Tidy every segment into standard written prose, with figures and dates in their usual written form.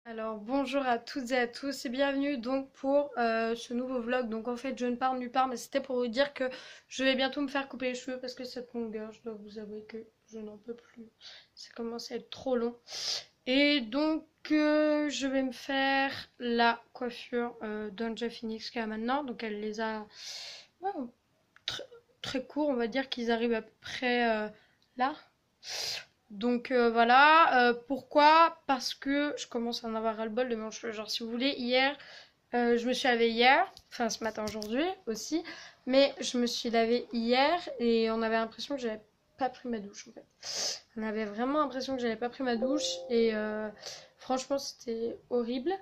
Alors bonjour à toutes et à tous et bienvenue donc pour ce nouveau vlog. Donc en fait je ne pars nulle part mais c'était pour vous dire que je vais bientôt me faire couper les cheveux parce que cette longueur je dois vous avouer que je n'en peux plus. Ça commence à être trop long. Et donc je vais me faire la coiffure d'Anja Phoenix qui a maintenant. Donc elle les a ouais, tr- très courts, on va dire qu'ils arrivent à peu près là. Donc voilà, pourquoi? Parce que je commence à en avoir ras-le-bol de mon cheveu. Genre si vous voulez, hier, je me suis lavée hier, enfin ce matin aujourd'hui aussi, mais je me suis lavée hier et on avait l'impression que j'avais pas pris ma douche en fait. On avait vraiment l'impression que j'avais pas pris ma douche et franchement c'était horrible.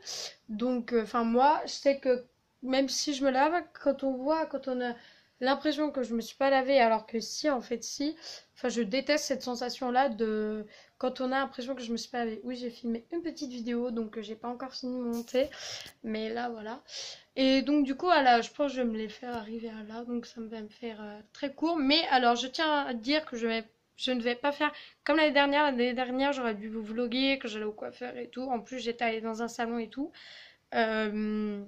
Donc enfin moi je sais que même si je me lave, quand on a l'impression que je me suis pas lavée alors que si en fait si, enfin je déteste cette sensation là de quand on a l'impression que je me suis pas lavée. Oui j'ai filmé une petite vidéo donc j'ai pas encore fini de monter. Mais là, voilà. Et donc, du coup, voilà, je pense que je vais me les faire arriver à là. Donc, ça va me faire très court. Mais alors, je tiens à dire que je ne vais pas faire comme l'année dernière. L'année dernière, j'aurais dû vous vloguer, que j'allais au coiffeur et tout. En plus, j'étais allée dans un salon et tout. Euh,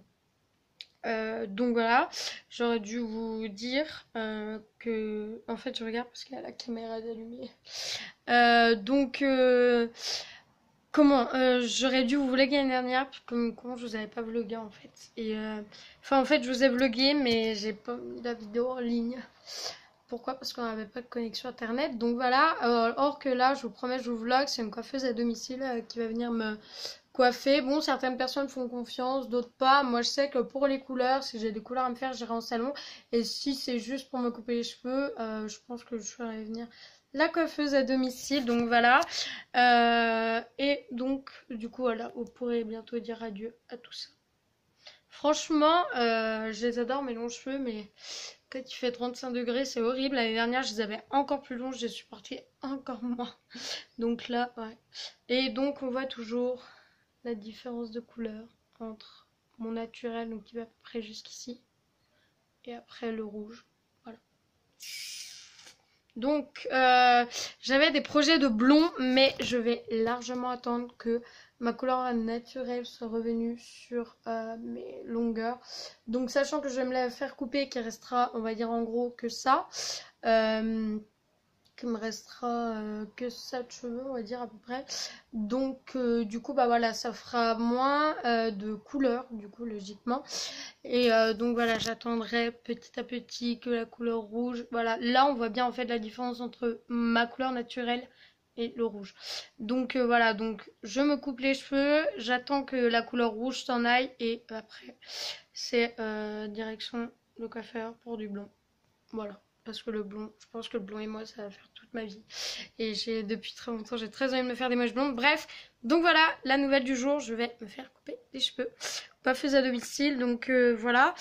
donc voilà, j'aurais dû vous dire que... En fait, je regarde parce qu'il y a la caméra allumée. Donc... Comment j'aurais dû vous vlogger l'année dernière, puis comme comment je vous avais pas vlogué en fait. Et enfin en fait je vous ai vlogué mais j'ai pas mis la vidéo en ligne. Pourquoi? Parce qu'on n'avait pas de connexion internet. Donc voilà, or que là je vous promets je vous vlog, c'est une coiffeuse à domicile qui va venir me coiffer. Bon certaines personnes font confiance, d'autres pas. Moi je sais que pour les couleurs, si j'ai des couleurs à me faire, j'irai en salon. Et si c'est juste pour me couper les cheveux, je pense que je ferai venir la coiffeuse à domicile, donc voilà. Et donc, du coup, voilà, vous pourrez bientôt dire adieu à tout ça. Franchement, je les adore mes longs cheveux, mais quand il fait 35 degrés, c'est horrible. L'année dernière, je les avais encore plus longs, je les supportais encore moins. Donc là, ouais. Et donc, on voit toujours la différence de couleur entre mon naturel, donc qui va à peu près jusqu'ici, et après le rouge. Voilà. Donc, j'avais des projets de blond, mais je vais largement attendre que ma couleur naturelle soit revenue sur mes longueurs. Donc, sachant que je vais me la faire couper, qu'il restera, on va dire en gros que ça. Euh, qu'il me restera que 7 cheveux, on va dire à peu près. Donc, du coup, bah voilà, ça fera moins de couleurs, du coup, logiquement. Et donc voilà, j'attendrai petit à petit que la couleur rouge. Voilà, là on voit bien en fait la différence entre ma couleur naturelle et le rouge. Donc voilà, donc je me coupe les cheveux, j'attends que la couleur rouge s'en aille et après c'est direction le coiffeur pour du blond. Voilà. Parce que le blond, je pense que le blond et moi, ça va faire toute ma vie. Et depuis très longtemps, j'ai très envie de me faire des mèches blondes. Bref, donc voilà, la nouvelle du jour, je vais me faire couper les cheveux. Coiffeuse à domicile, donc voilà.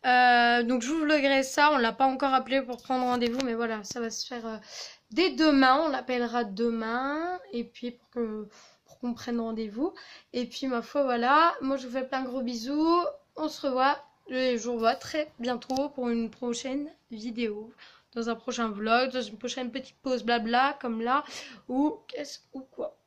Donc je vous vloguerai ça, on l'a pas encore appelé pour prendre rendez-vous, mais voilà, ça va se faire dès demain, on l'appellera demain, et puis pour qu'on prenne rendez-vous. Et puis ma foi, voilà, moi je vous fais plein de gros bisous, on se revoit. Et je vous revois très bientôt pour une prochaine vidéo, dans un prochain vlog, dans une prochaine petite pause blabla comme là, ou qu'est-ce ou quoi.